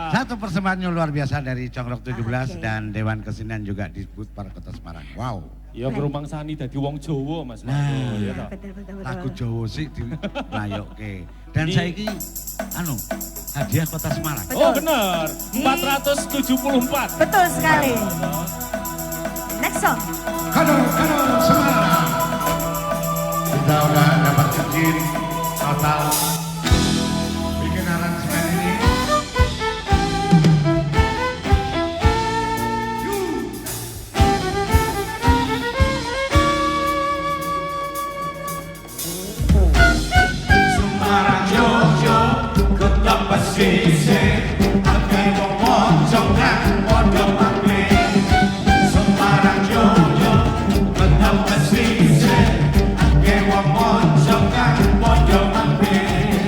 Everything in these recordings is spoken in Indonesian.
Satu persembahan yang luar biasa dari Congrok 17 dan Dewan Kesenian juga disebut para Kota Semarang. Wow. Ya gerumang sani dadi wong Jawa Mas. Nah, ya, betul. lagu Jawa sih dilayokke. Dan saiki hadiah Kota Semarang. Betul. Oh benar, 474. Betul sekali. Next song. Kado Semarang. Kita udah dapat izin total bikin aransemen ini. Semarang Jogja kota pesisir, akeh wong moncong lan padha mampir. Semarang Jogja kota pesisir, akeh wong moncong lan padha mampir.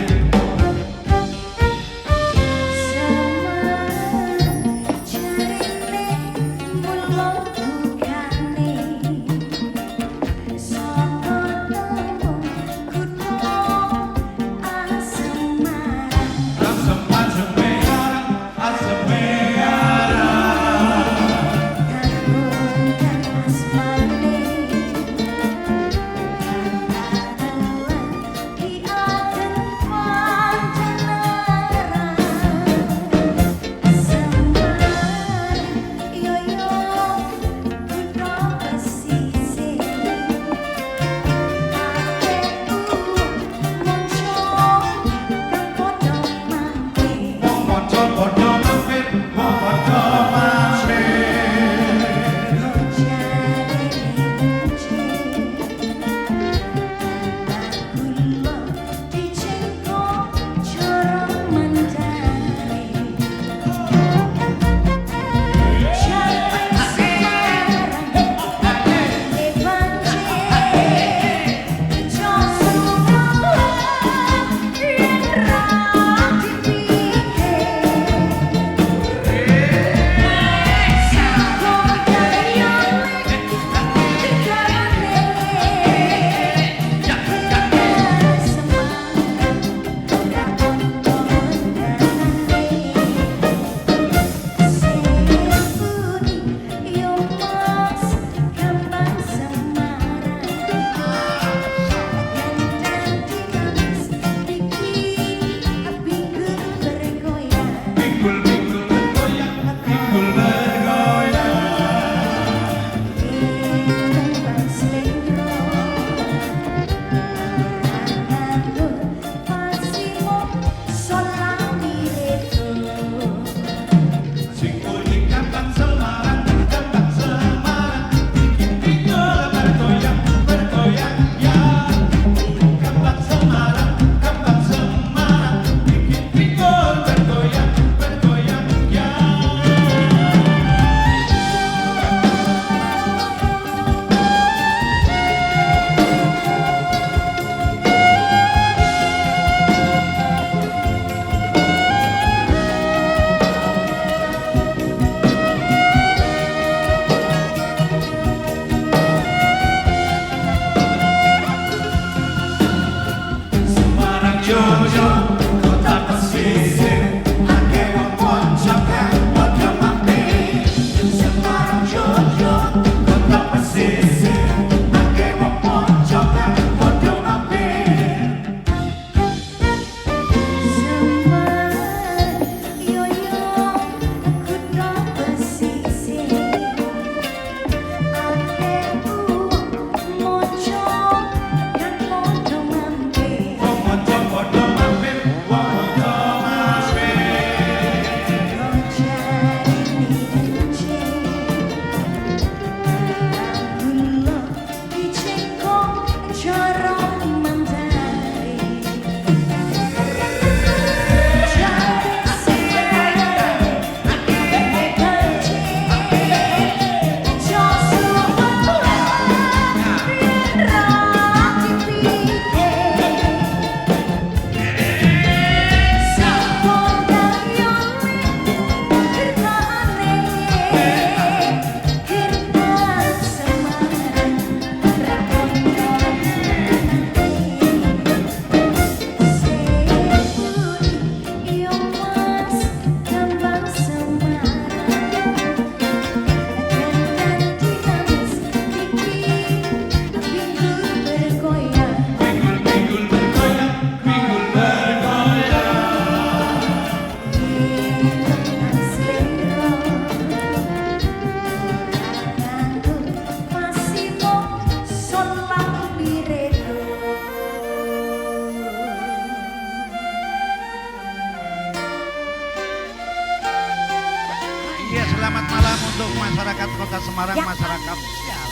Ya, selamat malam untuk masyarakat Kota Semarang, Ya. masyarakat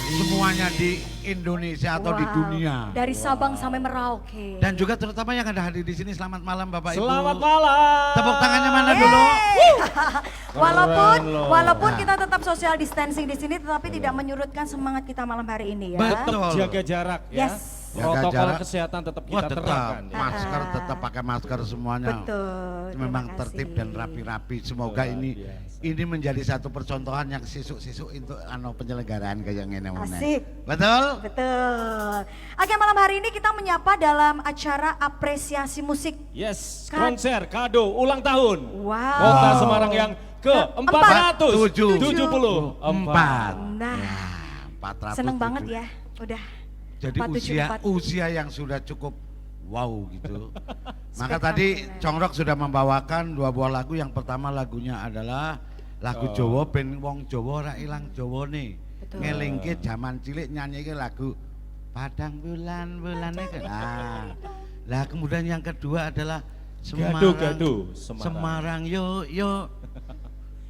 semuanya di Indonesia atau di Wow. dunia. Dari Sabang sampai Merauke. Dan juga terutama yang ada hadir di sini, selamat malam Bapak Ibu. Selamat malam. Tepuk tangannya mana dulu? walaupun Keren loh. walaupun Nah. kita tetap social distancing di sini, tetapi tidak menyurutkan semangat kita malam hari ini ya. Betul. Tetap jaga jarak ya. Yes. Jaga Protokol jarak. kesehatan tetap Wah, kita tetap terapkan. Ya. masker, tetap pakai masker semuanya. Betul. Memang terima tertib kasih. dan rapi-rapi. Semoga Luar ini biasa. menjadi satu percontohan yang sisuk-sisuk untuk penyelenggaraan kayak ngene ngene. Asik. Betul? Betul. Oke, malam hari ini kita menyapa dalam acara apresiasi musik. Yes, Kan- konser kado ulang tahun. Wow. Kota Semarang yang ke-474. Nah, Ya, 400. seneng banget ya. Udah. Jadi 474. usia yang sudah cukup wow gitu. Maka Spektakuler. tadi Congrok sudah membawakan dua buah lagu. Yang pertama lagunya adalah lagu Jawa, ben wong Jawa ora ilang Jawane. Betul. Ngelingke zaman cilik nyanyike lagu Padang bulan-bulan itu. Lah kemudian yang kedua adalah Gado-gado, Semarang. Semarang yo yo.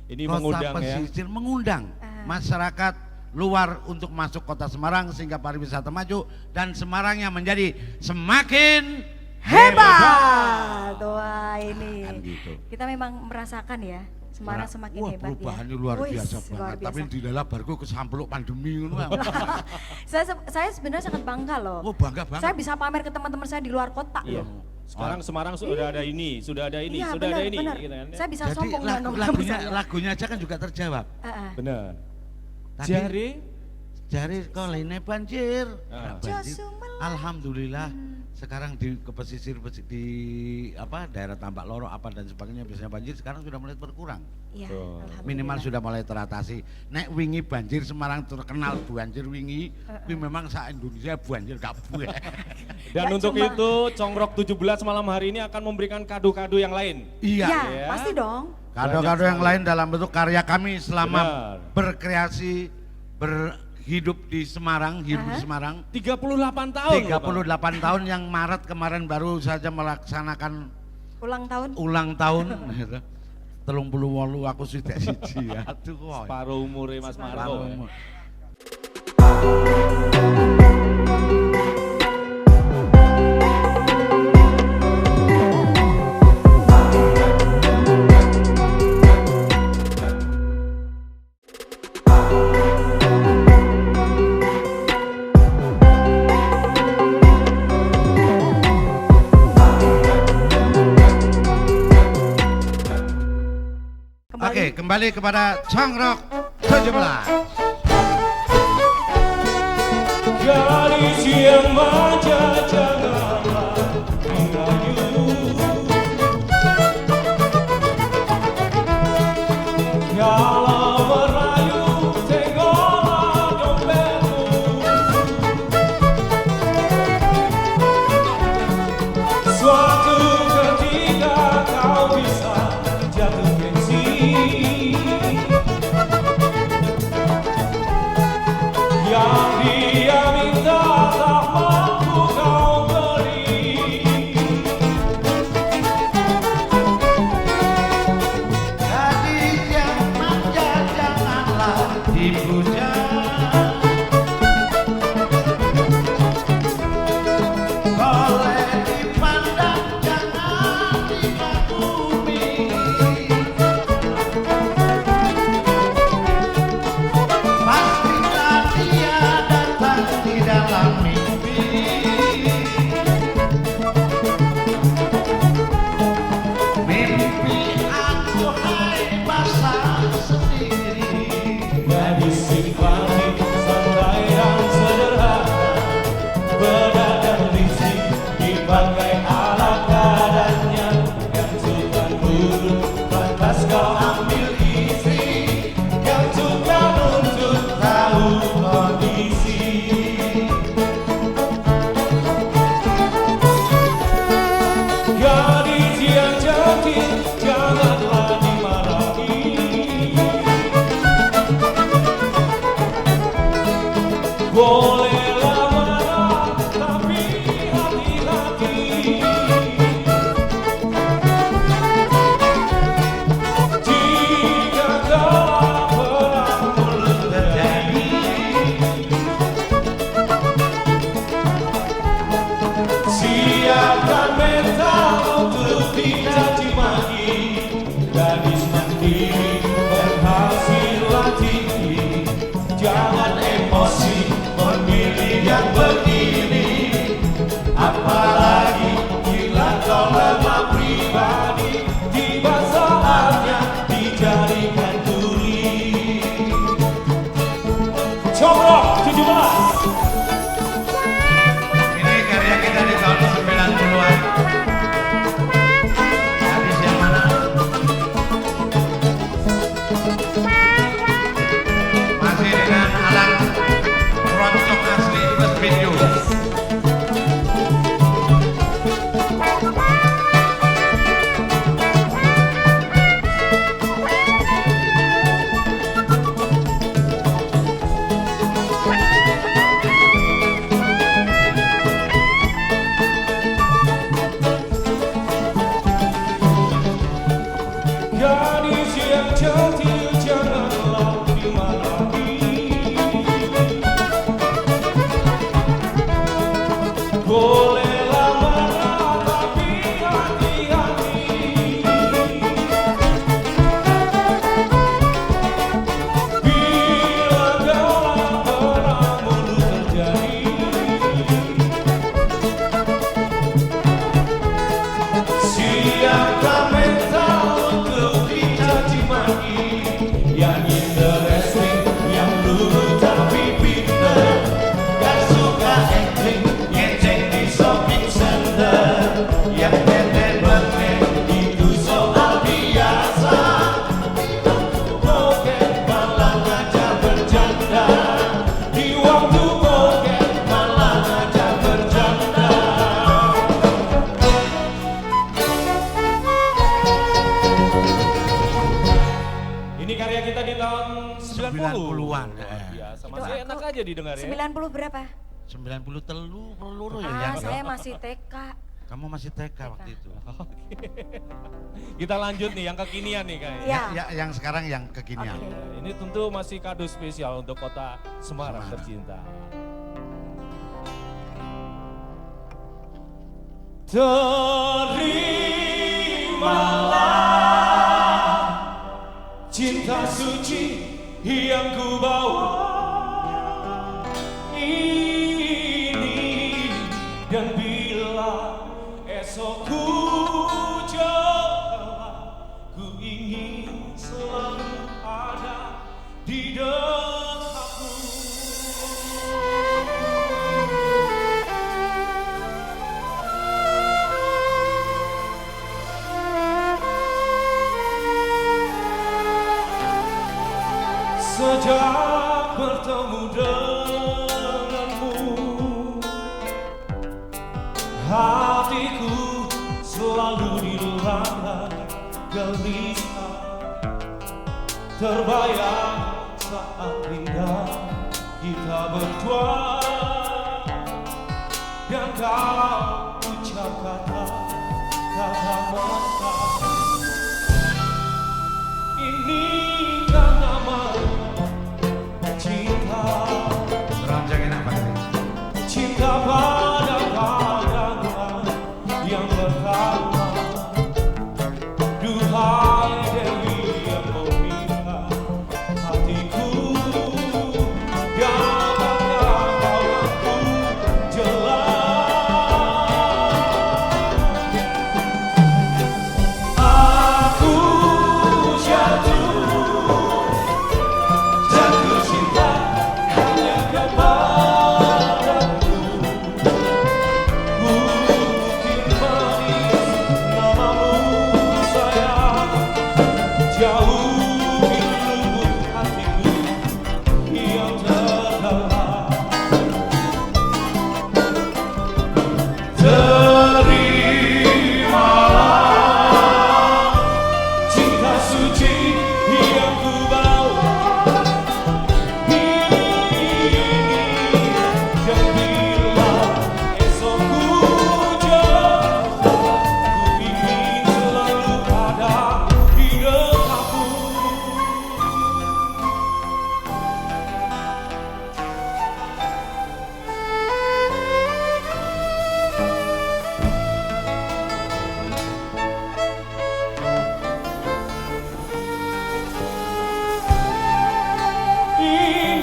Ini Kota mengundang ya. pesisir mengundang masyarakat luar untuk masuk Kota Semarang sehingga pariwisata maju dan Semarangnya menjadi semakin Hebat. Wah, ini. Kan gitu. Kita memang merasakan ya, Semarang semakin Wah, hebat ya. perubahannya luar Wih, biasa luar banget. Tapi biasa. di dalam barku kesampluk pandemi ngono. Saya sebenarnya sangat bangga loh. Oh, bangga banget. Saya bisa pamer ke teman-teman saya di luar kota Iya. loh. Sekarang Semarang sudah ada ini, sudah ada ini, Iya, sudah benar, ada ini. benar. gitu kan, ya. Saya bisa Jadi sombong dengan teman-teman lagunya saya. lagunya aja kan juga terjawab. Benar. Tadi- Jari Jari koline banjir. Ah. Banjir. Josumelan. Alhamdulillah sekarang di ke pesisir di daerah Tambak Loro apa dan sebagainya biasanya banjir sekarang sudah mulai berkurang. Iya, Tuh. alhamdulillah. Minimal sudah mulai teratasi. Nek wingi banjir Semarang terkenal banjir wingi, tapi memang sa Indonesia banjir gak buah. Dan Ya, untuk cuma- itu Congrok 17 malam hari ini akan memberikan kado-kado yang lain. Iya. Ya, Ya. pasti dong. Kado-kado yang lain dalam bentuk karya kami selama Benar. berkreasi, berhidup di Semarang, hidup di Semarang. 38 tahun. 38 tahun yang Maret kemarin baru saja melaksanakan Ulang tahun. ulang tahun. 38 aku sudah siji ya. Aduh kok. Paruh umurnya Mas Marco. Paruh. Oke, kembali kepada Congrok 17. Gadis yang manja janganlah dirayu. Kalau merayu tengoklah dompetmu. Suatu ketika kau bisa jatuh gengsi. Yang dia minta tak mampu kau beri. Gadis yang manja ini penghasilan tinggi, jangan emosi memilih yang begini. Apalagi bila kau lemah pribadi, tiba saatnya dijadikan duri. Coba 17. Ini karya kita di tahun 90-an. Gadis yang mana? Masih dengan alat keroncong asli plus video. Gadis yang cantik janganlah dimarahi, bolehlah marah tapi hati-hati. Bila dalam perang mulut terjadi, siapkan mental untuk dicaci maki. Yang interesting, yang dulu tapi pinter, yang suka acting, ngecek di shopping center. Yang bete-bete itu soal biasa, bokeh malah ngajak bercanda. Di waktu bokeh malah ngajak bercanda. Ini karya kita di tahun 90. 90-an. Biasa, Itu masih aku enak aja didengar ya. 90 berapa? 90 peluru ya. Ah, yang saya masih TK. Kamu masih TK waktu itu. Kita lanjut nih yang kekinian nih kayaknya. Ya. Yang sekarang yang kekinian. Oke. Ini tentu masih kado spesial untuk kota Semarang Semarang. tercinta. Terimalah cinta suci yang ku bawa ini, dan bila esok ku jauh, ku ingin selalu ada di dekatmu. Sejak bertemu denganmu, hatiku selalu dilanda gelisah, terbayang saat indah kita berdua, dan kau ucap kata mesra. Ini kan namanya cinta, Keroncongin apa ini? cinta pada pandangan yang pertama. Duhai Dewi yang meminta hatiku, dapatkah kau aku jelas?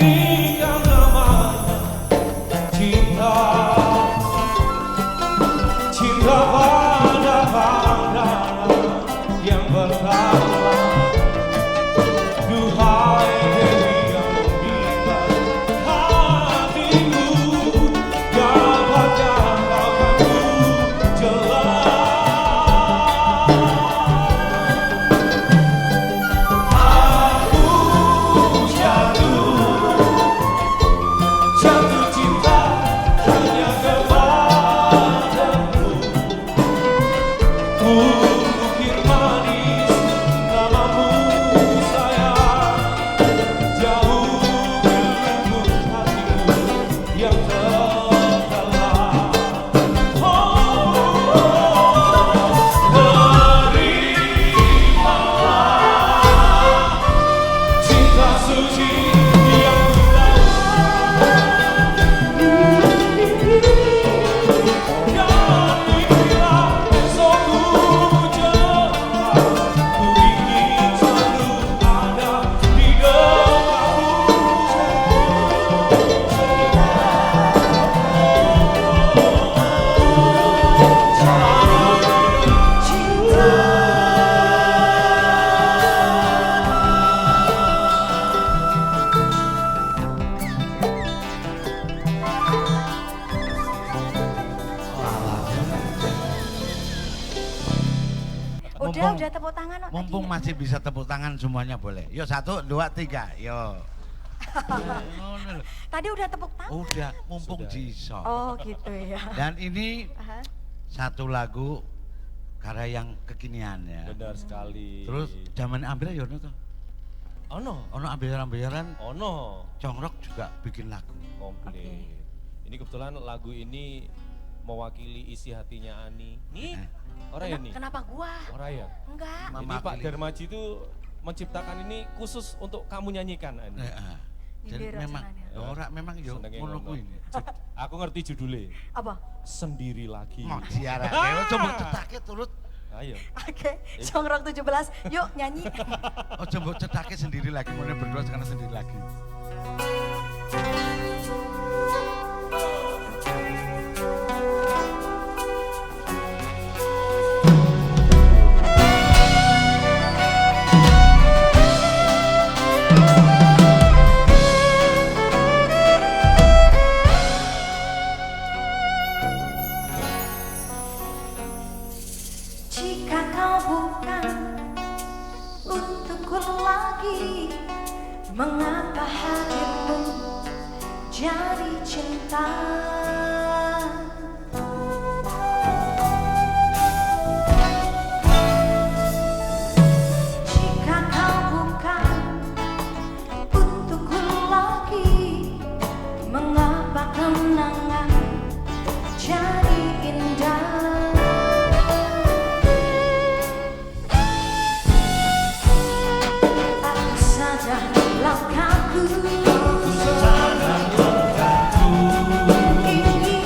ini kan namanya cinta. Cinta pada pandangan yang pertama. Duhai Dewi yang memberikan hatiku, dapatkah kau katakan jelas? Aku jatuh cinta hanya kepadamu. Ukir manis namamu sayang, jauh gelembung hatimu yang terdalam. Terimalah cinta suci yang ku tahu. Dan bila esokku jatuh, ku ingin selalu ada di Udah tepuk tangan kok Mumpung tadinya. masih bisa tepuk tangan semuanya boleh. Yo 1, 2, 3, yo. Ngono lho. Tadi udah tepuk tangan. Udah, mumpung Sudah. jiso. Oh gitu ya. Dan ini Aha. satu lagu karya yang kekinian ya. Benar sekali. Terus zaman ambil ya ono toh. ono Ono ambilan-ambilan ono Congrok juga bikin lagu. komplit. Oke. Ini kebetulan lagu ini mewakili isi hatinya Ani. Nih, orang ya nih. Kenapa gua? Orang ya. Enggak. Mama Ini Pak pilih. Darmaji itu menciptakan ini khusus untuk kamu nyanyikan Ani. Jadi Indira memang senangnya. ora memang yo Senengnya ngono ngomong. kuwi ini. Aku ngerti judulnya. Apa? Sendiri lagi. Mau siara dewe coba cetake turut. Ayo. Oke, Congrok 17. Yuk nyanyi. Oh coba cetake sendiri lagi, mau berdua sekarang sendiri lagi. Jika kau bukan untukku lagi, mengapa hadirmu jadi cinta? Jika kau bukan untukku lagi, mengapa kenangan jadi indah? Aku sadar langkahku ini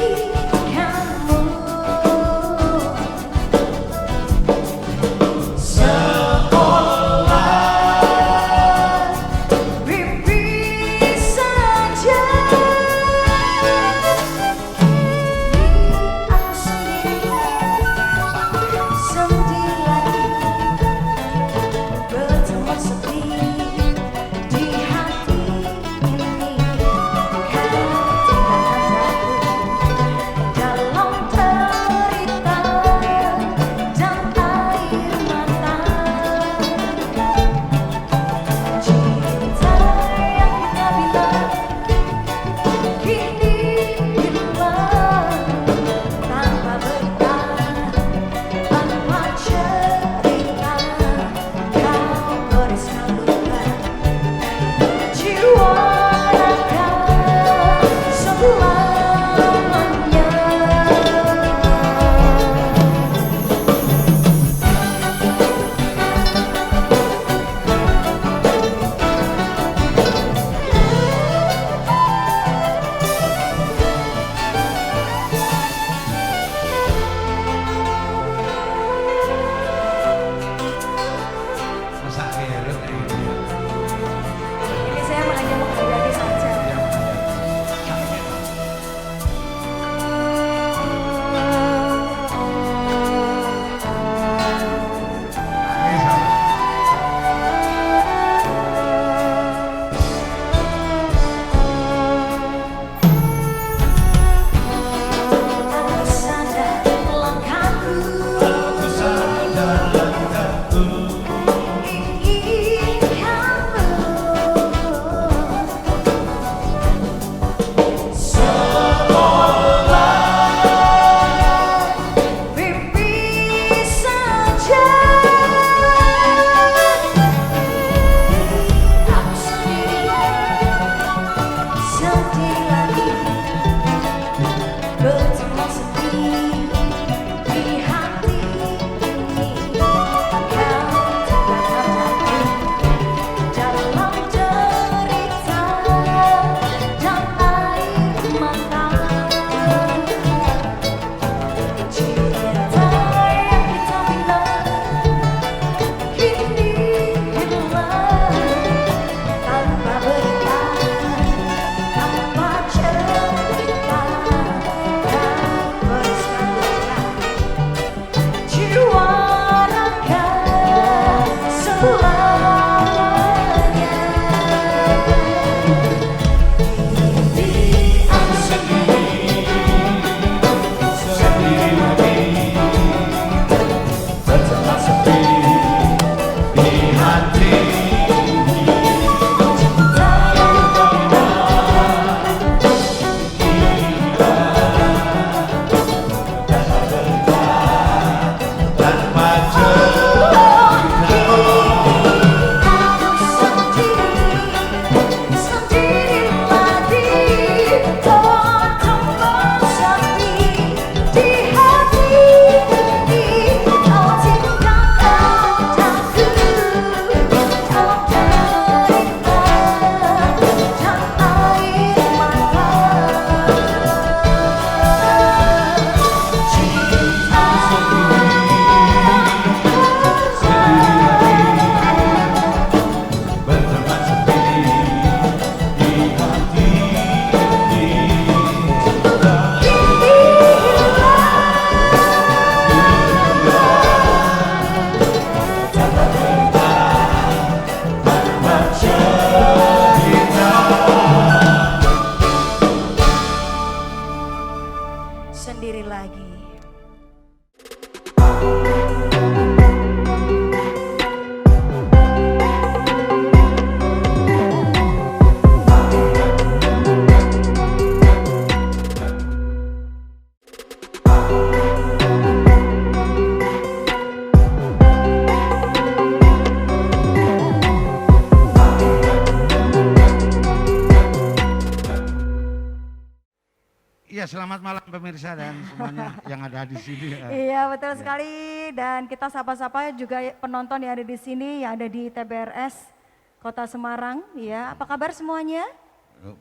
selamat malam pemirsa dan semuanya yang ada di sini. Iya betul sekali, dan kita sapa-sapa juga penonton yang ada di sini, yang ada di TBRS Kota Semarang. Ya, apa kabar semuanya?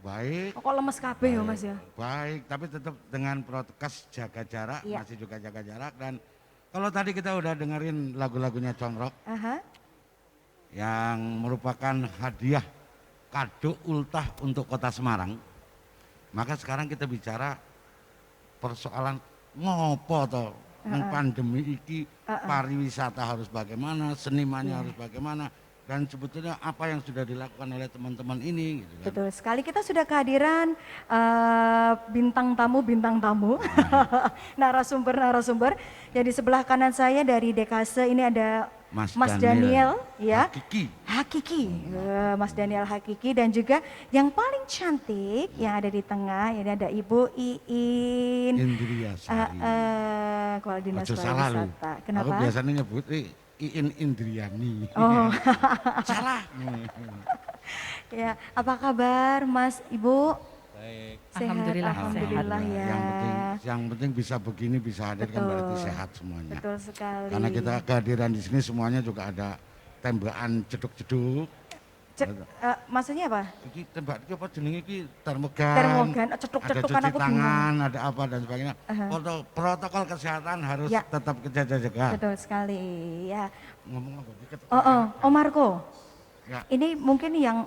Baik. Kok lemes kabeh ya Mas ya? Baik, tapi tetap dengan prokes jaga jarak, Iya. masih juga jaga jarak. Dan kalau tadi kita udah dengerin lagu-lagunya Congrok Aha. yang merupakan hadiah kado ultah untuk Kota Semarang, maka sekarang kita bicara persoalan ngopo toh pandemi iki, pariwisata harus bagaimana, senimannya harus bagaimana, dan sebetulnya apa yang sudah dilakukan oleh teman-teman ini gitu kan. Betul sekali, kita sudah kehadiran bintang tamu, narasumber. Yang di sebelah kanan saya dari Dekase ini ada Mas Daniel, ya. Hakiki. Mas Daniel Hakiki, dan juga yang paling cantik yang ada di tengah ini ada Ibu Iin Indriasari. Kepala Dinas Ojo salah lu. Pariwisata. Aku Kenapa? biasanya nyebut Iin Indriani. Oh. Salah. Ya, apa kabar Mas, Ibu? Baik. Sehat, Alhamdulillah, alhamdulillah sehat. ya. Yang penting bisa begini, bisa hadir kan berarti Betul. sehat semuanya. Betul sekali. Karena kita kehadiran di sini semuanya juga ada tembakan jeduk-jeduk. Maksudnya apa? Iki tembak iki apa jenenge iki termogan. Termogan, Ada cetuk-cetukan cuci aku tangan, ada apa dan sebagainya. Aha. Protokol kesehatan harus Ya. tetap jaga-jaga. Betul sekali ya. Ngomong apa dikit. Om Marco, Ya. ini mungkin yang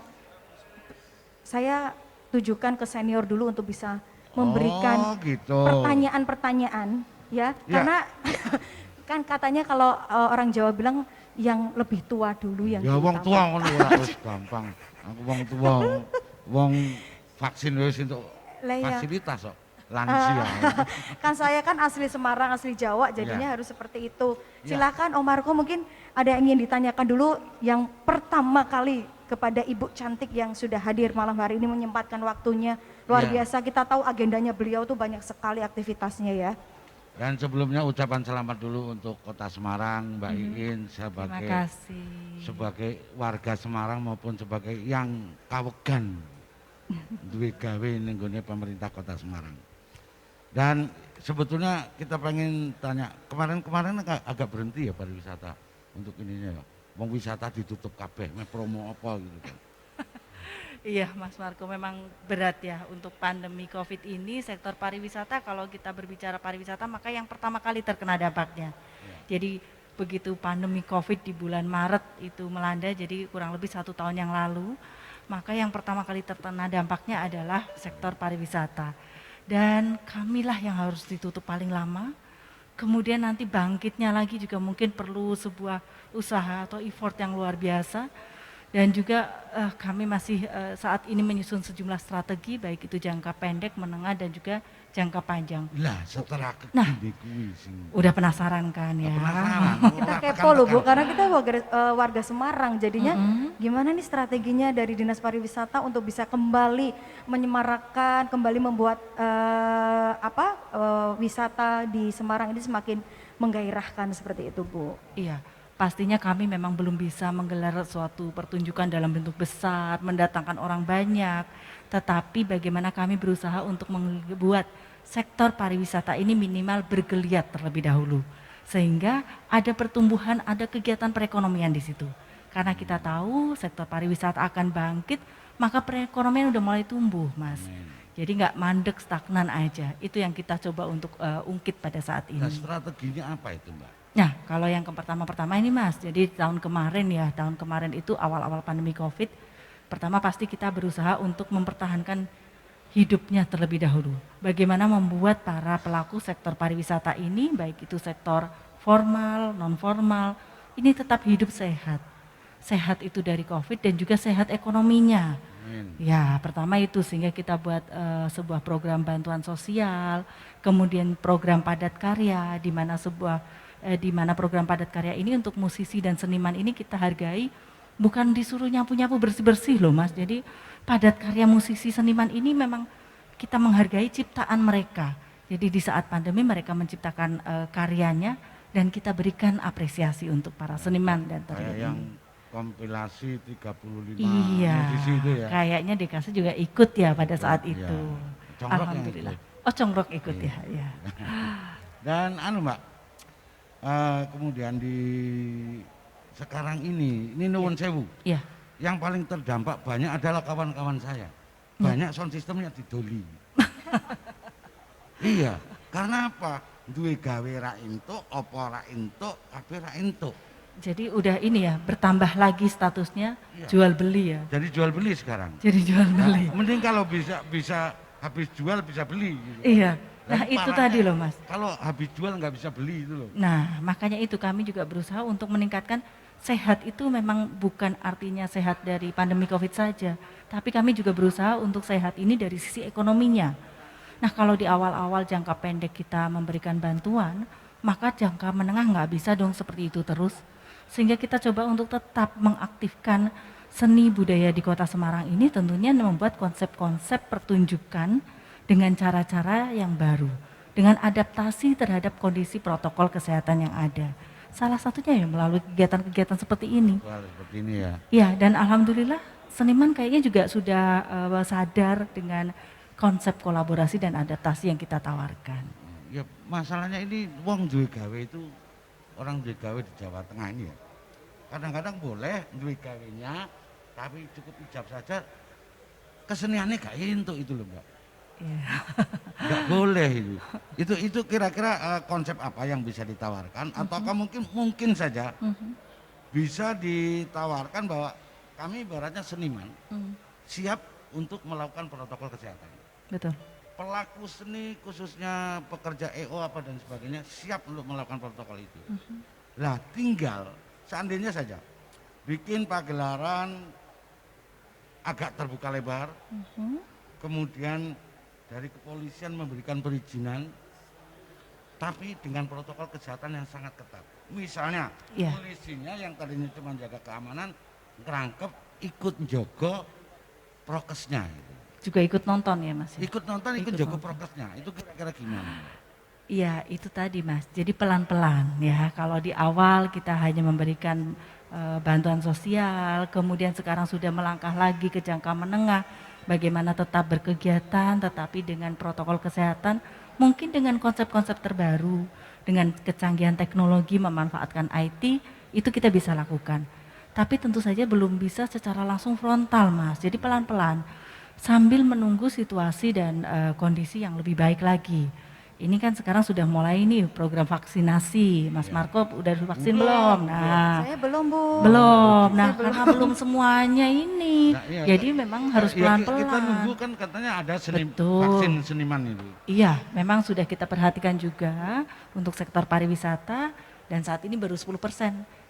saya tujukan ke senior dulu untuk bisa memberikan gitu. pertanyaan-pertanyaan ya. Ya. Karena kan katanya kalau orang Jawa bilang yang lebih tua dulu yang Ya wong diutamakan. tua ngono ora wis gampang. Aku wong tua, wong vaksin wis untuk Lah ya. fasilitas kok. Lansia. Kan saya kan asli Semarang, asli Jawa, jadinya Ya. harus seperti itu. Ya. Silakan Om Marco, mungkin ada yang ingin ditanyakan dulu yang pertama kali kepada Ibu cantik yang sudah hadir malam hari ini, menyempatkan waktunya. Luar Ya. biasa, kita tahu agendanya beliau tuh banyak sekali aktivitasnya ya. Dan sebelumnya ucapan selamat dulu untuk Kota Semarang, Mbak Iin Terima sebagai kasih. sebagai warga Semarang maupun sebagai yang kawegan duwe gawe ning nggone pemerintah Kota Semarang. Dan sebetulnya kita pengen tanya, kemarin agak berhenti ya pariwisata untuk ininya ya. Wong wisata ditutup kabeh, meh promo apa gitu kan. Iya Mas Marco, memang berat ya untuk pandemi COVID ini sektor pariwisata. Kalau kita berbicara pariwisata maka yang pertama kali terkena dampaknya. Jadi begitu pandemi COVID di bulan Maret itu melanda, jadi kurang lebih 1 tahun yang lalu, maka yang pertama kali terkena dampaknya adalah sektor pariwisata. Dan kamilah yang harus ditutup paling lama. Kemudian nanti bangkitnya lagi juga mungkin perlu sebuah usaha atau effort yang luar biasa. Dan juga kami masih saat ini menyusun sejumlah strategi, baik itu jangka pendek, menengah, dan juga jangka panjang. Lah setelah Nah. kekini kuwi sing. Udah penasaran kan ya? Penasaran. Kita kepo loh Bu, karena kita warga Semarang, jadinya gimana nih strateginya dari Dinas Pariwisata untuk bisa kembali menyemarakkan, kembali membuat wisata di Semarang ini semakin menggairahkan seperti itu Bu. Iya, pastinya kami memang belum bisa menggelar suatu pertunjukan dalam bentuk besar, mendatangkan orang banyak. Tetapi bagaimana kami berusaha untuk membuat sektor pariwisata ini minimal bergeliat terlebih dahulu. Sehingga ada pertumbuhan, ada kegiatan perekonomian di situ. Karena kita tahu sektor pariwisata akan bangkit, maka perekonomian udah mulai tumbuh Mas. Jadi nggak mandek, stagnan aja. Itu yang kita coba untuk ungkit pada saat ini. Nah, strateginya apa itu, Mbak? Nah, kalau yang pertama ini Mas, jadi tahun kemarin itu awal-awal pandemi COVID, pertama pasti kita berusaha untuk mempertahankan hidupnya terlebih dahulu. Bagaimana membuat para pelaku sektor pariwisata ini, baik itu sektor formal, non formal, ini tetap hidup sehat. Sehat itu dari COVID dan juga sehat ekonominya. Amin. Ya, pertama itu sehingga kita buat sebuah program bantuan sosial, kemudian program padat karya, di mana program padat karya ini untuk musisi dan seniman ini kita hargai, bukan disuruh nyapu-nyapu bersih-bersih loh Mas. Jadi padat karya musisi seniman ini memang kita menghargai ciptaan mereka. Jadi di saat pandemi mereka menciptakan karyanya dan kita berikan apresiasi untuk para seniman dan Kayak terlibat yang ini. kompilasi 35 Iya, musisi itu ya. kayaknya Dekase juga ikut ya pada saat Iya. itu. Congrok yang Alhamdulillah. itu. Oh Congrok ikut ya. Dan Mbak, kemudian di sekarang ini nuwun sewu. Iya. Yang paling terdampak banyak adalah kawan-kawan saya. Banyak sound systemnya didoli. Iya, karena apa? Duwe gawe ra entuk, apa ra entuk, kabeh ra entuk. Jadi udah ini ya, bertambah lagi statusnya jual beli ya. Jadi jual beli sekarang. Jadi jual beli. Nah, mending kalau bisa habis jual bisa beli gitu. Iya. Nah Tapi itu parahnya, tadi loh Mas. Kalau habis jual nggak bisa beli itu loh. Nah makanya itu kami juga berusaha untuk meningkatkan sehat itu memang bukan artinya sehat dari pandemi COVID saja. Tapi kami juga berusaha untuk sehat ini dari sisi ekonominya. Nah kalau di awal-awal jangka pendek kita memberikan bantuan, maka jangka menengah nggak bisa dong seperti itu terus. Sehingga kita coba untuk tetap mengaktifkan seni budaya di Kota Semarang ini tentunya membuat konsep-konsep pertunjukan dengan cara-cara yang baru, dengan adaptasi terhadap kondisi protokol kesehatan yang ada. Salah satunya ya melalui kegiatan-kegiatan seperti ini. Wah, seperti ini ya. Ya, dan alhamdulillah seniman kayaknya juga sudah sadar dengan konsep kolaborasi dan adaptasi yang kita tawarkan. Ya masalahnya ini wong duwe gawe itu, orang duwe gawe di Jawa Tengah ini ya. Kadang-kadang boleh duwe gawenya, tapi cukup ijab saja keseniannya gak entuk itu loh Mbak. Nggak boleh itu. Itu kira-kira konsep apa yang bisa ditawarkan ataukah mungkin saja bisa ditawarkan bahwa kami ibaratnya seniman siap untuk melakukan protokol kesehatan. Betul. Pelaku seni khususnya pekerja EO apa dan sebagainya siap untuk melakukan protokol itu. Lah tinggal seandainya saja bikin pagelaran agak terbuka lebar, kemudian dari kepolisian memberikan perizinan, tapi dengan protokol kesehatan yang sangat ketat. Misalnya polisinya yang tadinya cuma jaga keamanan, ngerangkep ikut njogo prokesnya. Juga ikut nonton ya Mas? Ikut nonton, ikut jaga prokesnya, itu kira-kira gimana? Iya itu tadi Mas, jadi pelan-pelan ya. Kalau di awal kita hanya memberikan bantuan sosial, kemudian sekarang sudah melangkah lagi ke jangka menengah, bagaimana tetap berkegiatan tetapi dengan protokol kesehatan, mungkin dengan konsep-konsep terbaru, dengan kecanggihan teknologi memanfaatkan IT, itu kita bisa lakukan. Tapi tentu saja belum bisa secara langsung frontal Mas, jadi pelan-pelan sambil menunggu situasi dan kondisi yang lebih baik lagi. Ini kan sekarang sudah mulai nih program vaksinasi. Mas Marco udah vaksin belum? Nah, saya belum Bu. Belum. Nah, karena belum semuanya ini. Nah, iya, jadi memang harus pelan-pelan. Kita nunggu kan katanya ada vaksin seniman itu. Iya, memang sudah kita perhatikan juga untuk sektor pariwisata dan saat ini baru 10%.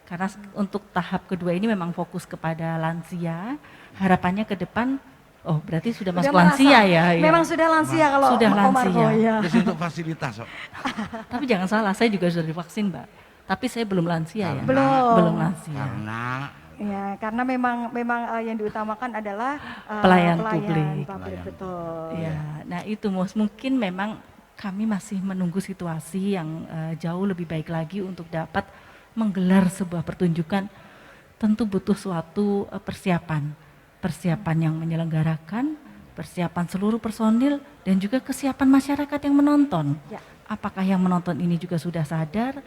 Karena untuk tahap kedua ini memang fokus kepada lansia. Harapannya ke depan berarti sudah masuk lansia ya? Memang sudah lansia kalau sudah lansia. Ya. Terus untuk fasilitas Tapi jangan salah, saya juga sudah divaksin Mbak. Tapi saya belum lansia ya? Belum lansia. Karena memang yang diutamakan adalah pelayan publik. Betul. Ya, nah itu mungkin memang kami masih menunggu situasi yang jauh lebih baik lagi untuk dapat menggelar sebuah pertunjukan. Tentu butuh suatu persiapan yang menyelenggarakan, persiapan seluruh personil dan juga kesiapan masyarakat yang menonton. Ya. Apakah yang menonton ini juga sudah sadar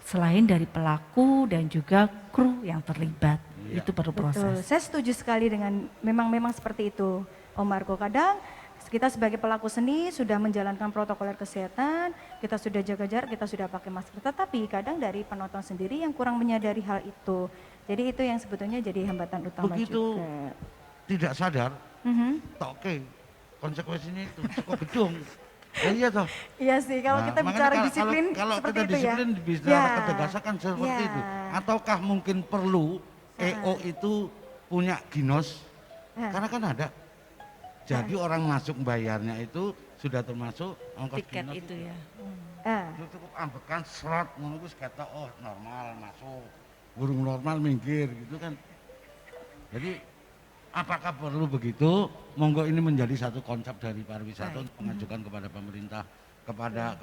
selain dari pelaku dan juga kru yang terlibat. Ya. Itu perlu proses. Saya setuju sekali dengan memang seperti itu Om Marco. Kadang kita sebagai pelaku seni sudah menjalankan protokol kesehatan, kita sudah jaga jarak, kita sudah pakai masker, tetapi kadang dari penonton sendiri yang kurang menyadari hal itu. Jadi itu yang sebetulnya jadi hambatan utama begitu juga. Tidak sadar, oke, konsekuensinya itu cukup gedung. Iya toh. Iya sih, kalau kita bicara disiplin kalau seperti kita itu disiplin ya. bicara ketegasan kan seperti itu. Ataukah mungkin perlu EO itu punya ginos? Karena kan ada. Jadi orang masuk bayarnya itu sudah termasuk ongkos tiket ginos itu ya. Itu cukup ambekan serot menunggu kata normal masuk, burung normal minggir gitu kan. Jadi apakah perlu begitu? Monggo ini menjadi satu konsep dari pariwisata untuk mengajukan kepada pemerintah, kepada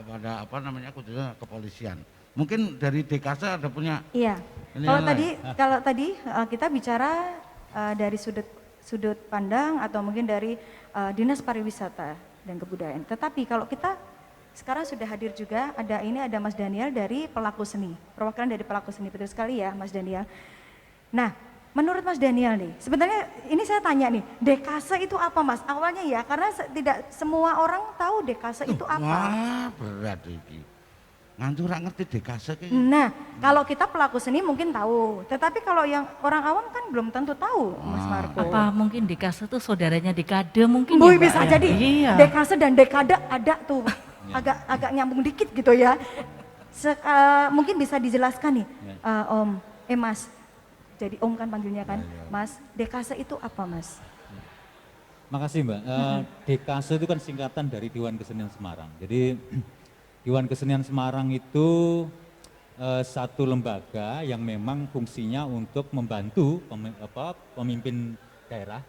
khususnya kepolisian. Mungkin dari DKS ada punya. Iya. Kalau tadi kita bicara dari sudut pandang atau mungkin dari dinas pariwisata. dan kebudayaan. Tetapi kalau kita sekarang sudah hadir juga, ada Mas Daniel dari pelaku seni, perwakilan dari pelaku seni, betul sekali ya Mas Daniel. Nah, menurut Mas Daniel nih, sebenarnya ini saya tanya nih, dekase itu apa Mas? Awalnya ya, karena tidak semua orang tahu dekase itu apa. Wah, berat ini. Ngantur ngerti dekase ki. Nah, kalau kita pelaku seni mungkin tahu, tetapi kalau yang orang awam kan belum tentu tahu, Mas Marco. Apa mungkin dekase itu saudaranya dekade mungkin ya, Mbak, bisa ya? jadi. Iya. Dekase dan dekade ada tuh. agak nyambung dikit gitu ya. Mungkin bisa dijelaskan nih, Om, Mas. Jadi Om kan panggilnya kan, Mas. Dekase itu apa Mas? Makasih Mbak. Dekase itu kan singkatan dari Dewan Kesenian Semarang. Jadi Dewan Kesenian Semarang itu satu lembaga yang memang fungsinya untuk membantu pemimpin daerah,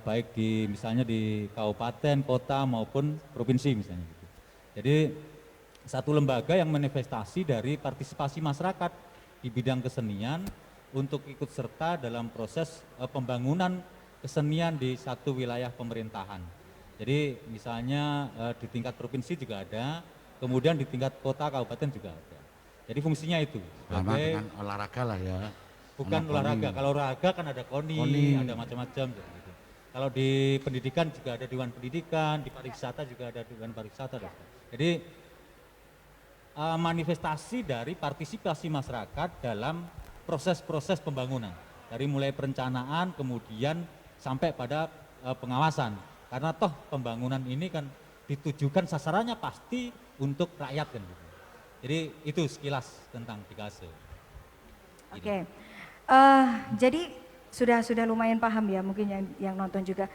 baik misalnya di kabupaten, kota maupun provinsi misalnya gitu. Jadi satu lembaga yang manifestasi dari partisipasi masyarakat di bidang kesenian untuk ikut serta dalam proses pembangunan kesenian di satu wilayah pemerintahan. Jadi misalnya di tingkat provinsi juga ada, kemudian di tingkat kota, kabupaten juga ada. Jadi fungsinya itu. Sama dengan olahraga lah ya. Bukan olahraga, kalau olahraga kan ada KONI, ada macam-macam gitu. Kalau di pendidikan juga ada Dewan Pendidikan, di pariwisata juga ada Dewan Pariwisata. Jadi manifestasi dari partisipasi masyarakat dalam proses-proses pembangunan. Dari mulai perencanaan, kemudian sampai pada pengawasan. Karena toh pembangunan ini kan ditujukan sasarannya pasti untuk rakyat kan gitu. Jadi itu sekilas tentang dekase. Oke. Jadi sudah lumayan paham ya mungkin yang nonton juga.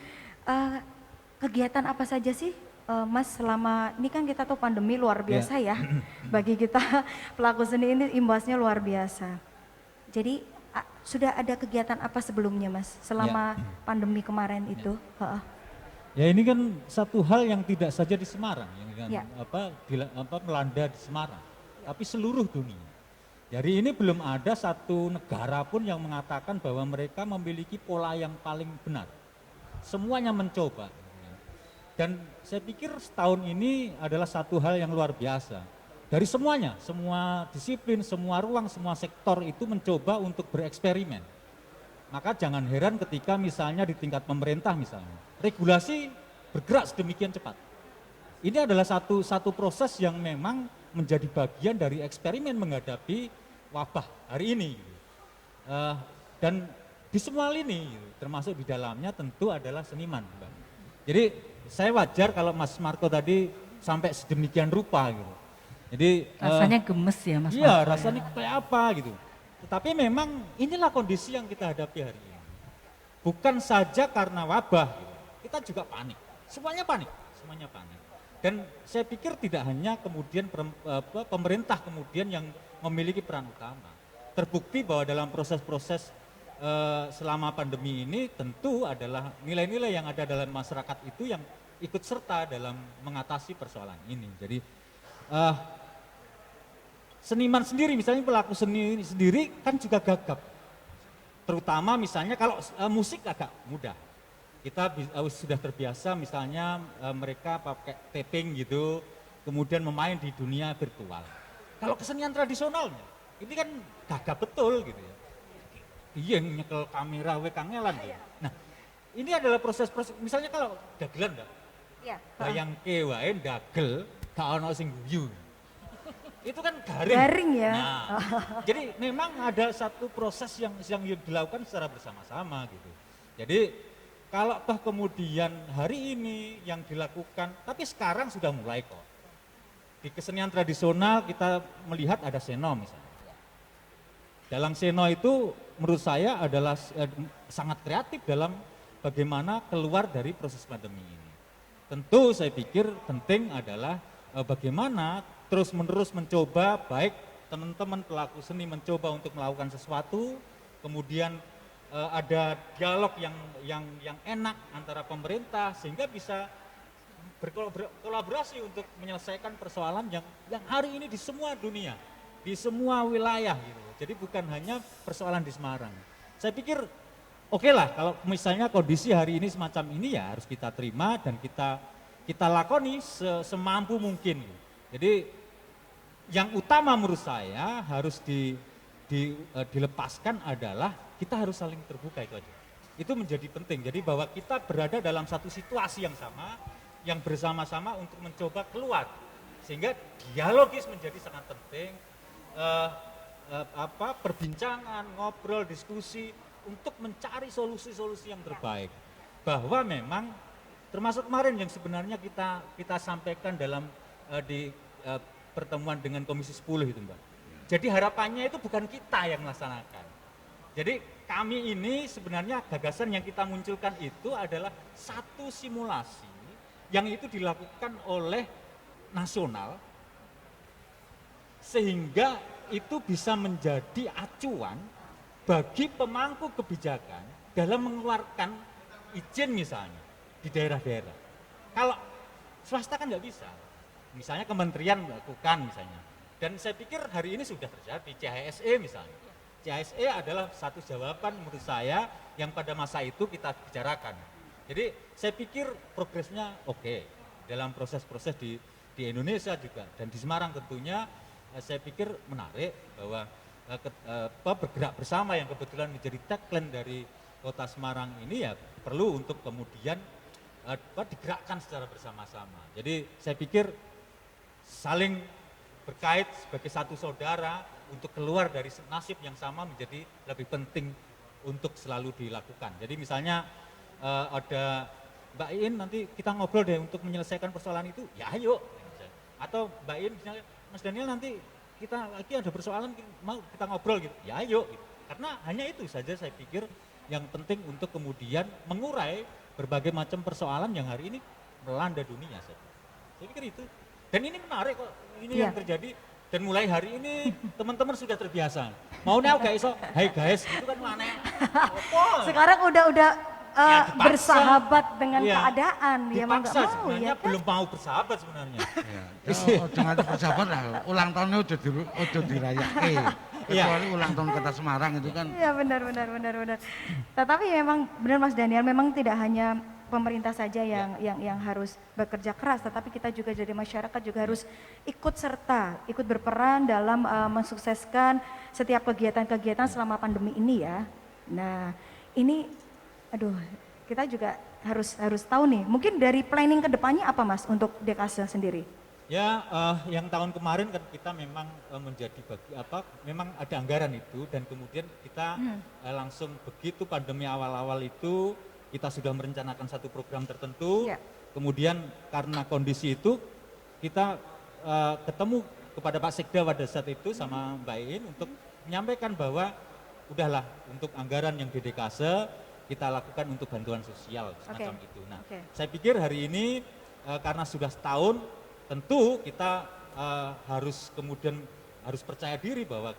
Kegiatan apa saja sih Mas selama ini kan kita tahu pandemi luar biasa ya. Bagi kita pelaku seni ini imbasnya luar biasa. Jadi sudah ada kegiatan apa sebelumnya Mas selama pandemi kemarin itu? Ya ini kan satu hal yang tidak saja di Semarang, yang melanda di Semarang, tapi seluruh dunia. Jadi ini belum ada satu negara pun yang mengatakan bahwa mereka memiliki pola yang paling benar. Semuanya mencoba. Dan saya pikir setahun ini adalah satu hal yang luar biasa. Dari semuanya, semua disiplin, semua ruang, semua sektor itu mencoba untuk bereksperimen. Maka jangan heran ketika misalnya di tingkat pemerintah misalnya, regulasi bergerak sedemikian cepat. Ini adalah satu proses yang memang menjadi bagian dari eksperimen menghadapi wabah hari ini. Dan di semua lini, termasuk di dalamnya tentu adalah seniman. Jadi saya wajar kalau Mas Marco tadi sampai sedemikian rupa gitu. Jadi rasanya gemes ya Mas Marco. Iya, rasanya kayak apa gitu. Tetapi memang inilah kondisi yang kita hadapi hari ini. Bukan saja karena wabah, gitu. Kita juga panik. Semuanya panik. Dan saya pikir tidak hanya kemudian pemerintah kemudian yang memiliki peran utama. Terbukti bahwa dalam proses-proses selama pandemi ini tentu adalah nilai-nilai yang ada dalam masyarakat itu yang ikut serta dalam mengatasi persoalan ini. Jadi seniman sendiri, misalnya pelaku seni sendiri kan juga gagap. Terutama misalnya kalau musik agak mudah. Kita sudah terbiasa misalnya mereka pakai taping gitu, kemudian memain di dunia virtual. Kalau kesenian tradisionalnya, ini kan gagap betul gitu ya. Iya nyekel kamera kangelan gitu. Nah ini adalah proses-proses, misalnya kalau dagelan enggak? Iya. Bayangke wae dagel, gak ono sing guyu. Itu kan garing. Garing ya. Nah, jadi memang ada satu proses yang dilakukan secara bersama-sama gitu. Jadi kalau toh kemudian hari ini yang dilakukan, tapi sekarang sudah mulai kok. Di kesenian tradisional kita melihat ada seno misalnya. Dalam seno itu menurut saya adalah sangat kreatif dalam bagaimana keluar dari proses pandemi ini. Tentu saya pikir penting adalah bagaimana terus-menerus mencoba, baik teman-teman pelaku seni mencoba untuk melakukan sesuatu, kemudian ada dialog yang enak antara pemerintah sehingga bisa berkolaborasi untuk menyelesaikan persoalan yang hari ini di semua dunia, di semua wilayah gitu. Jadi bukan hanya persoalan di Semarang. Saya pikir oke lah kalau misalnya kondisi hari ini semacam ini ya harus kita terima dan kita kita lakoni semampu mungkin. Jadi yang utama menurut saya harus dilepaskan adalah kita harus saling terbuka, itu aja. Itu menjadi penting. Jadi bahwa kita berada dalam satu situasi yang sama, yang bersama-sama untuk mencoba keluar. Sehingga dialogis menjadi sangat penting. Perbincangan, ngobrol, diskusi untuk mencari solusi-solusi yang terbaik. Bahwa memang termasuk kemarin yang sebenarnya kita sampaikan dalam pertemuan dengan Komisi 10 itu, Mbak. Jadi harapannya itu bukan kita yang melaksanakan. Jadi kami ini sebenarnya gagasan yang kita munculkan itu adalah satu simulasi yang itu dilakukan oleh nasional sehingga itu bisa menjadi acuan bagi pemangku kebijakan dalam mengeluarkan izin misalnya di daerah-daerah. Kalau swasta kan nggak bisa, misalnya kementerian melakukan misalnya. Dan saya pikir hari ini sudah terjadi, CHSE misalnya. CHSE adalah satu jawaban menurut saya yang pada masa itu kita bicarakan. Jadi saya pikir progresnya oke dalam proses-proses di Indonesia juga dan di Semarang tentunya saya pikir menarik bahwa bergerak bersama yang kebetulan menjadi tagline dari Kota Semarang ini ya perlu untuk kemudian digerakkan secara bersama-sama. Jadi saya pikir saling berkait sebagai satu saudara untuk keluar dari nasib yang sama menjadi lebih penting untuk selalu dilakukan. Jadi misalnya ada Mbak In nanti kita ngobrol deh untuk menyelesaikan persoalan itu, ya ayo. Atau Mbak In misalnya Mas Daniel nanti kita lagi ada persoalan mau kita ngobrol gitu, ya ayo. Gitu. Karena hanya itu saja saya pikir yang penting untuk kemudian mengurai berbagai macam persoalan yang hari ini melanda dunia. Saya pikir itu. Dan ini menarik kok, ini yang terjadi. Dan mulai hari ini teman-teman sudah terbiasa. Maunya gak iso, hai guys, itu kan mana? Sekarang udah bersahabat dengan keadaan. Dipaksa ya, sebenarnya kan? Belum mau bersahabat sebenarnya. Jangan bersahabat lah, ulang tahunnya udah dirayakan. Kecuali ulang tahun Kota Semarang itu kan. Iya benar. Tetapi memang benar Mas Daniel, memang tidak hanya pemerintah saja yang harus bekerja keras, tetapi kita juga jadi masyarakat juga harus ikut serta, ikut berperan dalam mensukseskan setiap kegiatan-kegiatan selama pandemi ini ya. Nah ini, kita juga harus tahu nih, mungkin dari planning kedepannya apa Mas untuk Dekase sendiri? Ya, yang tahun kemarin kan kita memang menjadi memang ada anggaran itu dan kemudian kita langsung begitu pandemi awal-awal itu kita sudah merencanakan satu program tertentu, kemudian karena kondisi itu kita ketemu kepada Pak Sekda pada saat itu sama Mbak In untuk menyampaikan bahwa udahlah untuk anggaran yang di Dekase kita lakukan untuk bantuan sosial semacam itu. Nah, saya pikir hari ini karena sudah setahun tentu kita harus percaya diri bahwa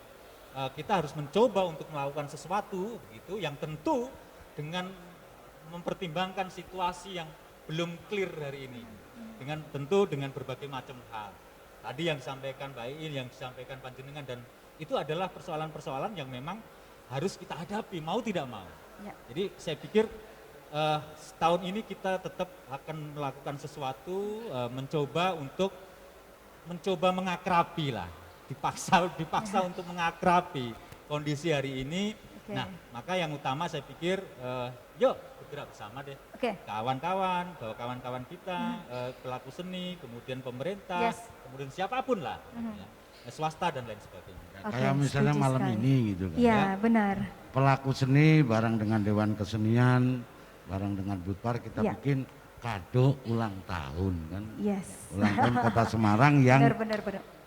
kita harus mencoba untuk melakukan sesuatu gitu yang tentu dengan mempertimbangkan situasi yang belum clear hari ini. Tentu dengan berbagai macam hal. Tadi yang disampaikan Mbak In, yang disampaikan Panjenengan dan itu adalah persoalan-persoalan yang memang harus kita hadapi mau tidak mau. Jadi saya pikir setahun ini kita tetap akan melakukan sesuatu, mencoba mengakrabi lah, dipaksa untuk mengakrabi kondisi hari ini. Nah, maka yang utama saya pikir, yuk bergerak bersama deh, kawan-kawan, bahwa kawan-kawan kita, pelaku seni, kemudian pemerintah, kemudian siapapun lah, swasta dan lain sebagainya. Kayak misalnya malam ini gitu kan. Iya, benar. Pelaku seni bareng dengan Dewan Kesenian, bareng dengan Budpar kita bikin kado ulang tahun kan. Ulang tahun Kota Semarang yang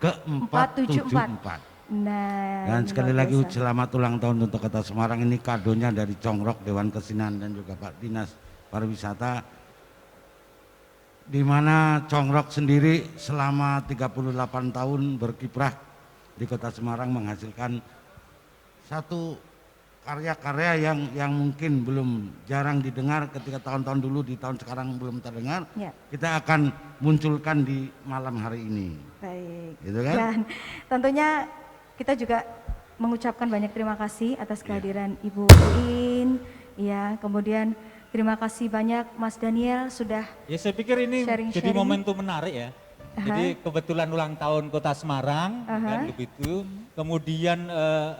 ke-474. Nah, dan sekali lagi selamat ulang tahun untuk Kota Semarang, ini kadonya dari Congrok Dewan Kesenian dan juga Pak Dinas Pariwisata, di mana Congrok sendiri selama 38 tahun berkiprah di Kota Semarang menghasilkan satu karya-karya yang mungkin belum jarang didengar ketika tahun-tahun dulu, di tahun sekarang belum terdengar. Kita akan munculkan di malam hari ini. Baik. Gitu kan? Dan tentunya kita juga mengucapkan banyak terima kasih atas kehadiran Ibu In, ya, kemudian Terima kasih banyak Mas Daniel sudah Ya saya pikir ini sharing-sharing. jadi momentum menarik ya. Jadi kebetulan ulang tahun Kota Semarang, kan begitu. Kemudian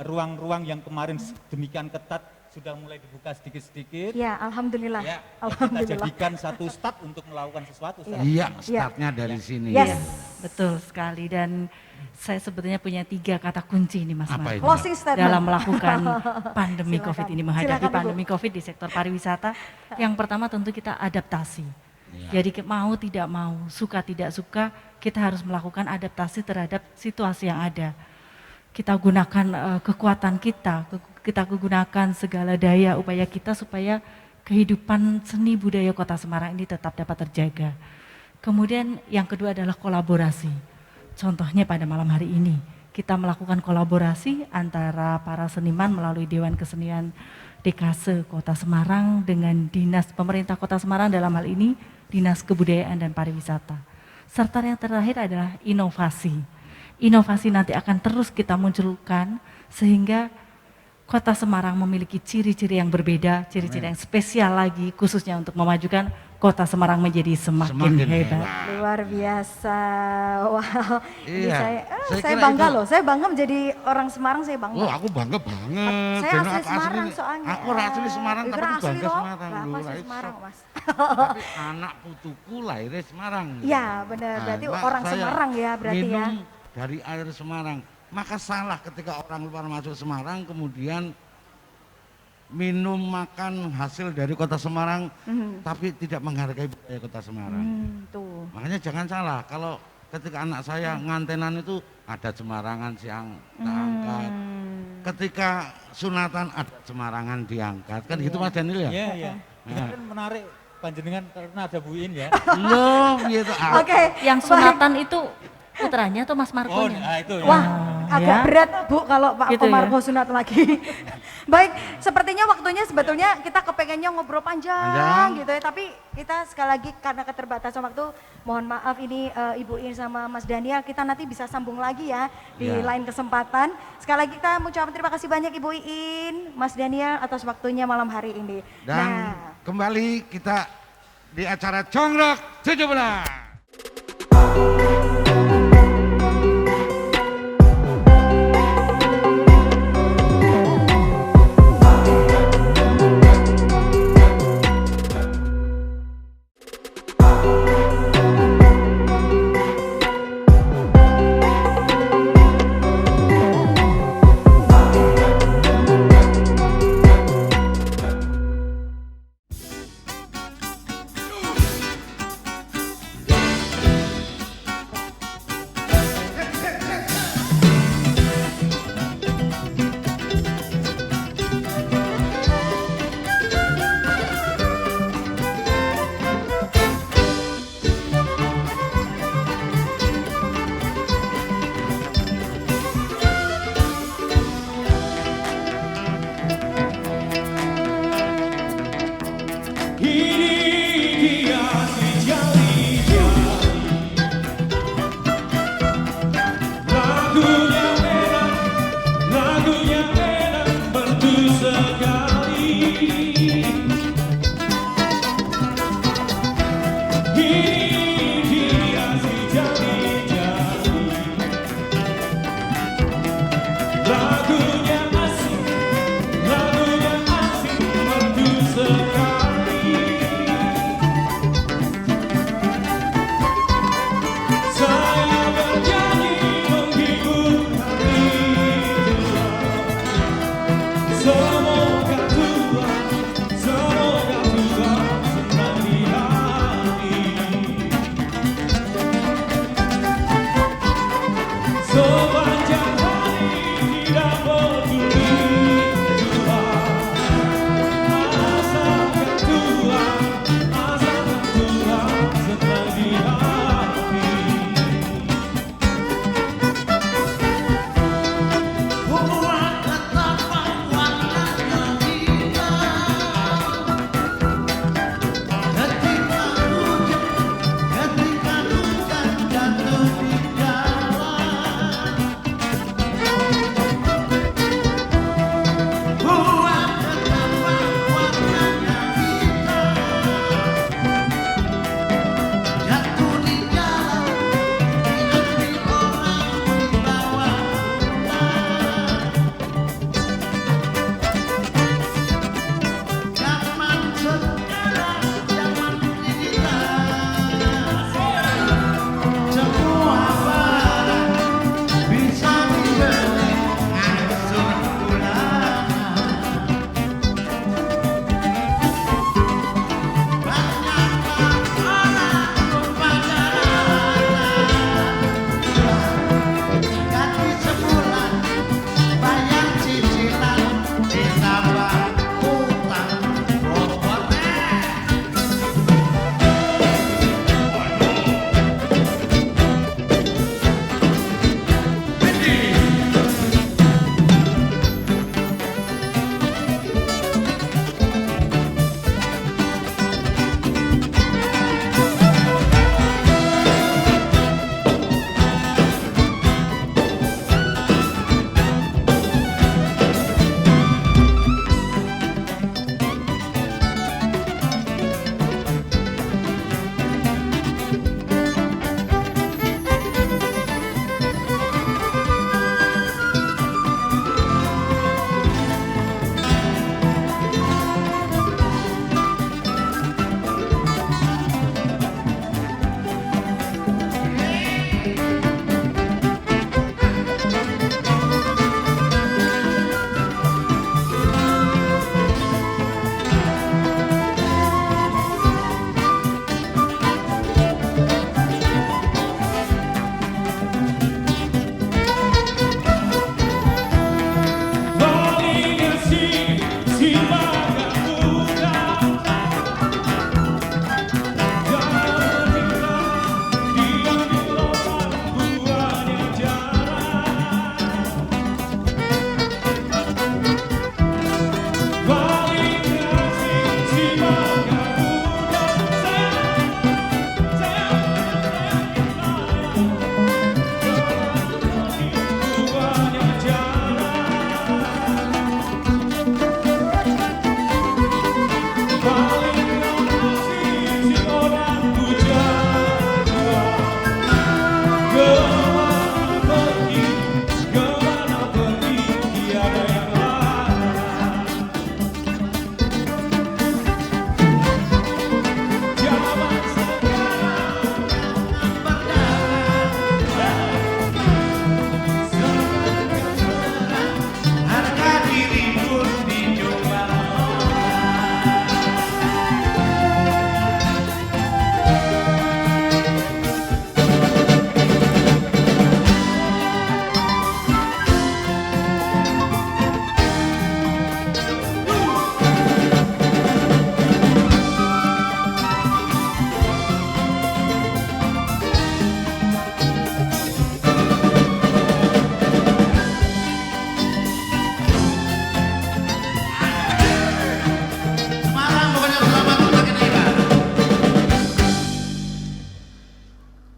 ruang-ruang yang kemarin demikian ketat sudah mulai dibuka sedikit-sedikit. Ya, alhamdulillah. Ya, Alhamdulillah. kita jadikan satu start untuk melakukan sesuatu. Iya, startnya dari sini. Yes. Iya, betul sekali. Dan saya sebetulnya punya 3 kata kunci nih Mas Apa Marco. itu? Closing statement. Dalam melakukan pandemi Silakan. COVID ini, menghadapi Silakan, Ibu. pandemi COVID di sektor pariwisata. Yang pertama tentu kita adaptasi. Ya. Jadi mau tidak mau, suka tidak suka, kita harus melakukan adaptasi terhadap situasi yang ada. Kita gunakan kekuatan kita gunakan segala daya upaya kita supaya kehidupan seni budaya Kota Semarang ini tetap dapat terjaga. Kemudian yang kedua adalah kolaborasi. Contohnya pada malam hari ini, kita melakukan kolaborasi antara para seniman melalui Dewan Kesenian DKSE Kota Semarang dengan Dinas Pemerintah Kota Semarang, dalam hal ini Dinas Kebudayaan dan Pariwisata. Serta yang terakhir adalah inovasi. Inovasi nanti akan terus kita munculkan sehingga Kota Semarang memiliki ciri-ciri yang berbeda, ciri-ciri yang spesial lagi khususnya untuk memajukan Kota Semarang menjadi semakin hebat. Luar biasa. Wow. Jadi Iya. saya kira bangga itu- loh. Saya bangga menjadi orang Semarang, saya bangga. Oh, aku bangga banget. Saya Dan asli aku Semarang soalnya. Aku asli Semarang, Ibu tapi kan aku asli bangga toh? Semarang. Lah, aku Loh, asli lah, Semarang, itu. Mas. Tapi anak putuku lahirnya Semarang. Iya, benar. Berarti Mak orang saya Semarang ya, berarti ya. minum dari air Semarang. Maka salah ketika orang luar masuk Semarang kemudian minum makan hasil dari Kota Semarang tapi tidak menghargai budaya Kota Semarang. Tuh. Makanya jangan salah kalau ketika anak saya ngantenan itu ada Semarangan siang diangkat. Ketika sunatan ada Semarangan diangkat. Kan gitu Mas Daniel ya? Iya, iya. Ini kan menarik panjenengan karena ada Bu In ya. Loh, gitu. Oke. Yang baik. sunatan itu putranya atau Mas Oh, Markonya? nah itu ya. Wah, agak Ya. berat Bu kalau Pak Gitu Komarko ya. sunat lagi. Baik, sepertinya waktunya sebetulnya kita kepengennya ngobrol panjang gitu ya. Tapi kita sekali lagi karena keterbatasan waktu, mohon maaf ini Ibu In sama Mas Daniel, kita nanti bisa sambung lagi ya di Ya. lain kesempatan. Sekali lagi kita mengucapkan terima kasih banyak Ibu In, Mas Daniel atas waktunya malam hari ini. Dan kembali kita di acara Congrok 17.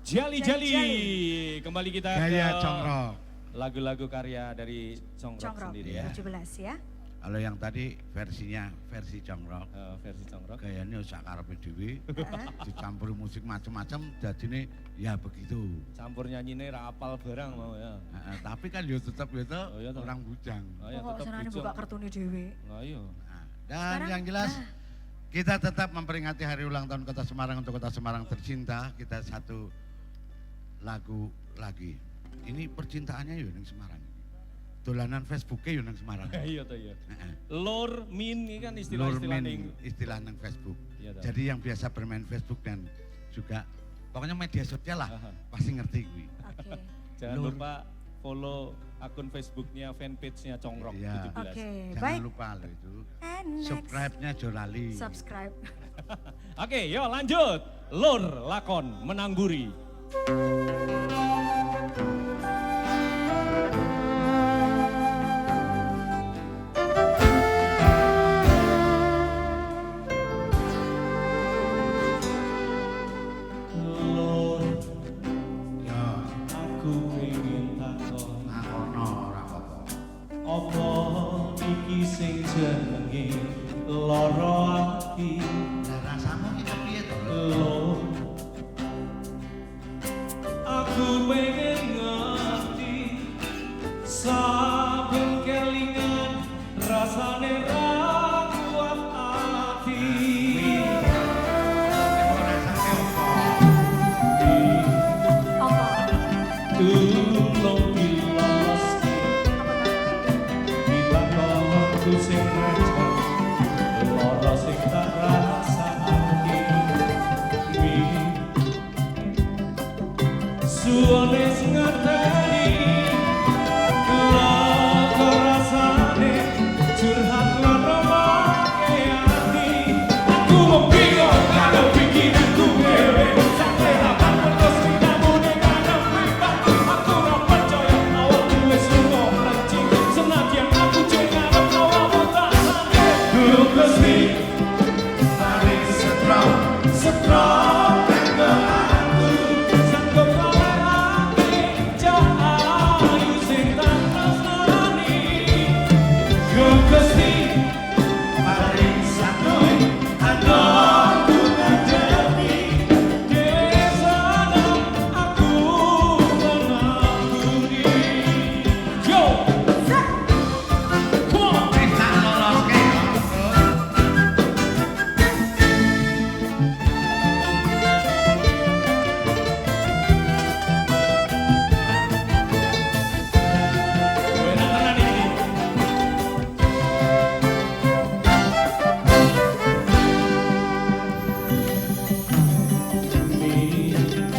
Jali-jali. Kembali kita Gaya ke Congrok. lagu-lagu karya dari Congrok sendiri ya. 17 ya. Kalau yang tadi versinya versi Congrok. Versi Congrok. Gayanya usah karepe dhewe. Dicampur musik macam-macam jadine ya begitu. Campur nyanyine ra apal barang mau ya. Tapi kan yo tetap yo iya, orang bujang. Ya, Kok senane buka kartune dhewe. Ayo. Dan yang jelas kita tetap memperingati hari ulang tahun Kota Semarang untuk Kota Semarang tercinta. Kita satu lagu lagi. Ini percintaannya yo ning Semarang. Dolanan Facebooknya yo ning Semarang. Iya toh iya. Lur min ini kan istilah-istilah ning istilah nang Facebook. Iya, jadi yang biasa bermain Facebook dan juga pokoknya media sosial lah pasti ngerti gue. Oke. Jangan lupa follow akun Facebooknya, fanpage-nya Congrok 17. Oke, Jangan baik. lupa loh itu. And next. Subscribe-nya Jolali. Subscribe. Oke, yuk lanjut. Lur lakon Menangburi. Apa iki sing jenenge lara ati Rasamu iki piye to? Lho aku pengen ngerti saben kelingan rasane ra kuat ati tulung dilaski aku sing receh lara sing tak rasakake suwane sing ngerteni lara rasane curhat lara make ati aku mau bingung karo pikiranku dhewe sampai kapan terus kamu ning ngadep aku ora percaya awakku wis lunga mlencing senadyan aku jek ngarep awakmu tak dulu Gusti paling strong kanggo aku sanggup kalahake cahayu sing tak tresnani Gusti paling santuy aku ngadepi desana aku menangguri yo come on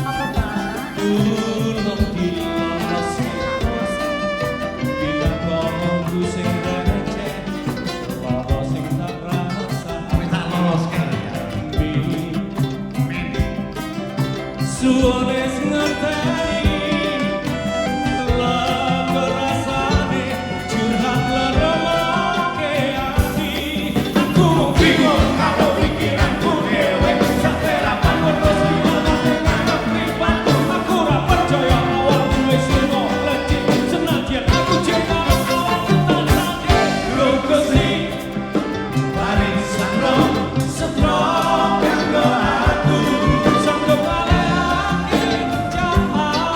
Apa Pak? tulung diloloske bila ngomongku sing receh lara sing tak rasakake tak loloske suwane sing ngerteni lara rasane curhat lara make ati aku mau bingung karo pikiranku dhewe sampe rapan terus aku ora percaya awakku wis lunga mlencing senadyan aku jek arep awakmu tak sakit lho Gusti paling strong kanggo aku sanggup kalahake cahayu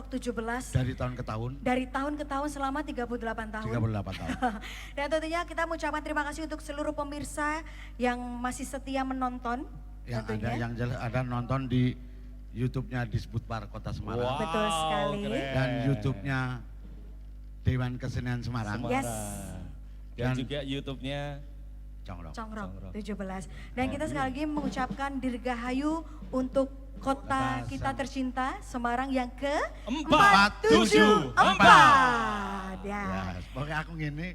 Congkrok 17. Dari tahun ke tahun. Dari tahun ke tahun selama 38 tahun. 38 tahun. Dan tentunya kita mengucapkan terima kasih untuk seluruh pemirsa yang masih setia menonton. Yang tentunya. ada yang jelas ada nonton di YouTube-nya Disbudpar Kota Semarang. Wow, Betul sekali. keren. Dan YouTube-nya Dewan Kesenian Semarang. Semarang. Yes. Dan Dan- juga YouTube-nya Congkrok. Congkrok Congkrok. 17. Dan kita sekali lagi mengucapkan dirgahayu untuk kota kita tercinta Semarang yang ke 474. Ya. Ya, pokoknya aku ngene.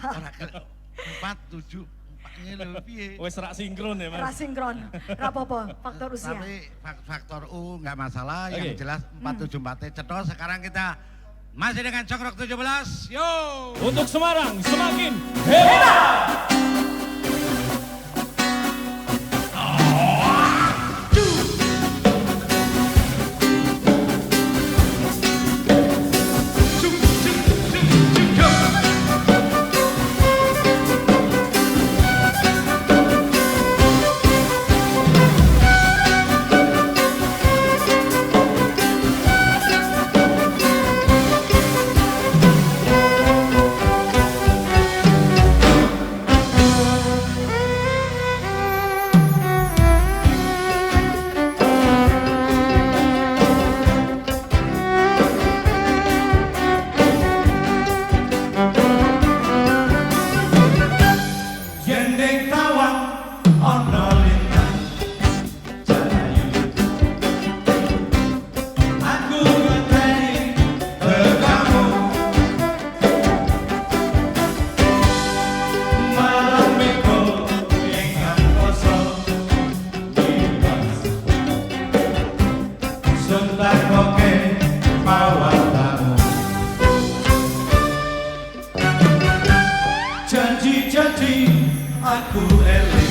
Ora 4, 7, 4 ngene lho piye. wes rak sinkron ya Mas. Rasinkron, rapopo, faktor usia. Tapi faktor U nggak masalah, Oke. yang jelas 474 cetol. Sekarang kita masih dengan Congkrok 17. Yo. Untuk Semarang semakin hebat. Jendeng tawang ono lintang jalayu. Aku ngenteni kamu malam minggu ingkang poso bebas. Suntak koke pawatamu. Janji-janji aku eling.